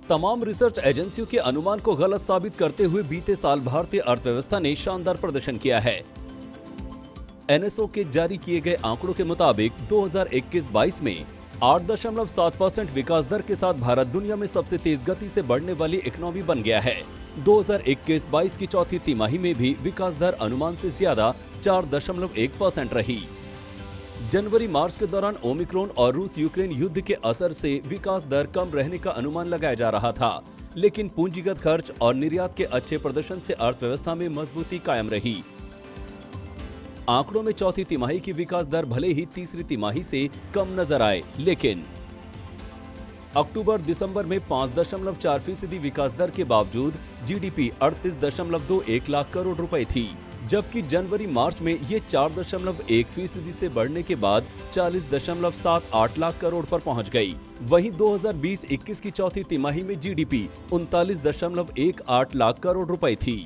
तमाम रिसर्च एजेंसियों के अनुमान को गलत साबित करते हुए बीते साल भारतीय अर्थव्यवस्था ने शानदार प्रदर्शन किया है। एनएसओ के जारी किए गए आंकड़ों के मुताबिक 2021-22 में 8.7% विकास दर के साथ भारत दुनिया में सबसे तेज गति से बढ़ने वाली इकोनॉमी बन गया है। 2021-22 की चौथी तिमाही में भी विकास दर अनुमान से ज्यादा 4.1% रही। जनवरी मार्च के दौरान ओमिक्रॉन और रूस यूक्रेन युद्ध के असर से विकास दर कम रहने का अनुमान लगाया जा रहा था, लेकिन पूंजीगत खर्च और निर्यात के अच्छे प्रदर्शन से अर्थव्यवस्था में मजबूती कायम रही। आंकड़ों में चौथी तिमाही की विकास दर भले ही तीसरी तिमाही से कम नजर आए, लेकिन अक्टूबर-दिसंबर में 5.4% विकास दर के बावजूद जीडीपी 38.21 लाख करोड़ रुपए थी, जबकि जनवरी-मार्च में ये 4.1% से बढ़ने के बाद 40.78 लाख करोड़ पर पहुंच गई। वहीं 2020-21 की चौथी तिमाही में जीडीपी 39.18 लाख करोड़ रुपए थी।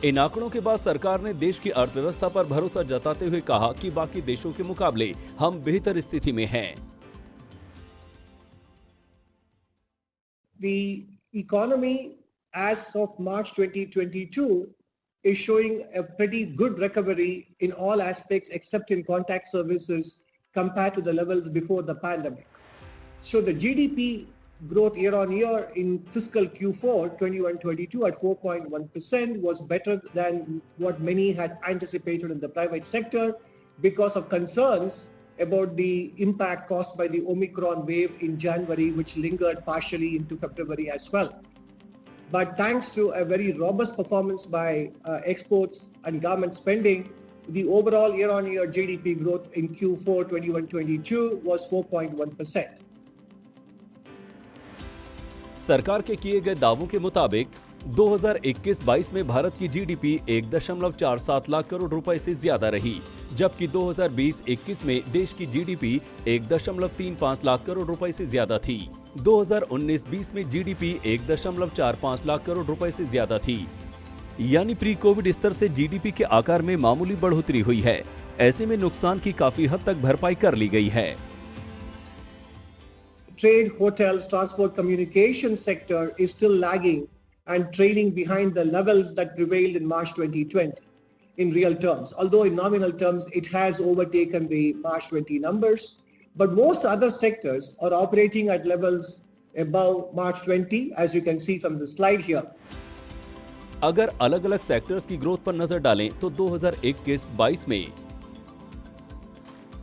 इन आंकड़ों के बाद सरकार ने देश की अर्थव्यवस्था पर भरोसा जताते हुए कहा कि बाकी देशों के मुकाबले हम बेहतर स्थिति में हैं। The economy as of March 2022 is showing a pretty good recovery in all aspects except in contact services compared to the levels before the pandemic. So the GDP growth year on year in fiscal Q4 21-22 at 4.1% was better than what many had anticipated in the private sector because of concerns about the impact caused by the Omicron wave in January, which lingered partially into February as well. But thanks to a very robust performance by exports and government spending, the overall year-on-year GDP growth in Q4 21-22 was 4.1%. सरकार के किए गए दावों के मुताबिक 2021-22 में भारत की GDP 1.47 lakh crore रुपए से ज्यादा रही, जबकि 2020-21 में देश की जीडीपी 1.35 लाख करोड़ रुपए से ज्यादा थी। 2019-20 में जीडीपी 1.45 लाख करोड़ रुपए से ज्यादा थी, यानी प्री कोविड स्तर से जीडीपी के आकार में मामूली बढ़ोतरी हुई है। ऐसे में नुकसान की काफी हद तक भरपाई कर ली गई है। Trade, hotels, transport, communication sector is still lagging and trailing behind the levels that prevailed in March 2020 in real terms. Although in nominal terms, it has overtaken the March 20 numbers. But most other sectors are operating at levels above March 20, as you can see from the slide here. अगर अलग-अलग sectors की growth पर नजर डालें तो 2021-22 में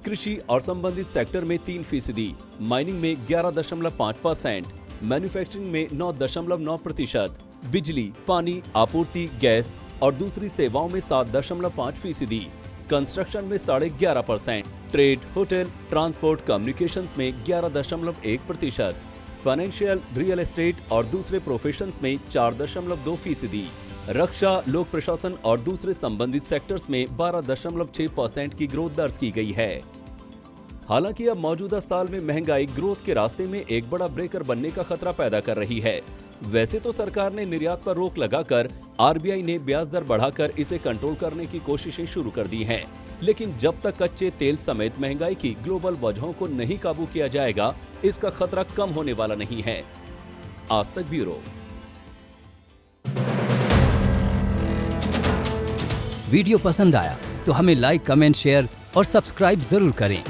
कृषि और संबंधित सेक्टर में 3%, माइनिंग में 11.5%, मैन्युफैक्चरिंग में 9.9%, बिजली, पानी, आपूर्ति, गैस और दूसरी सेवाओं में 7.5%, कंस्ट्रक्शन में 11.5%, ट्रेड, होटल, ट्रांसपोर्ट, कम्युनिकेशंस में 11.1%, फाइनेंशियल, रियल एस्टेट और दूसरे प्रोफेशंस में 4.2%, रक्षा, लोक प्रशासन और दूसरे संबंधित सेक्टर्स में 12.6% की ग्रोथ दर्ज की गई है। हालांकि अब मौजूदा साल में महंगाई ग्रोथ के रास्ते में एक बड़ा ब्रेकर बनने का खतरा पैदा कर रही है। वैसे तो सरकार ने निर्यात पर रोक लगाकर आरबीआई ने ब्याज दर बढ़ाकर इसे कंट्रोल करने की कोशिशें शुरू कर दी हैं, लेकिन जब तक कच्चे तेल समेत महंगाई की ग्लोबल वजहों को नहीं काबू किया जाएगा, इसका खतरा कम होने वाला नहीं है। आज तक ब्यूरो। वीडियो पसंद आया तो हमें लाइक, कमेंट, शेयर और सब्सक्राइब जरूर करें।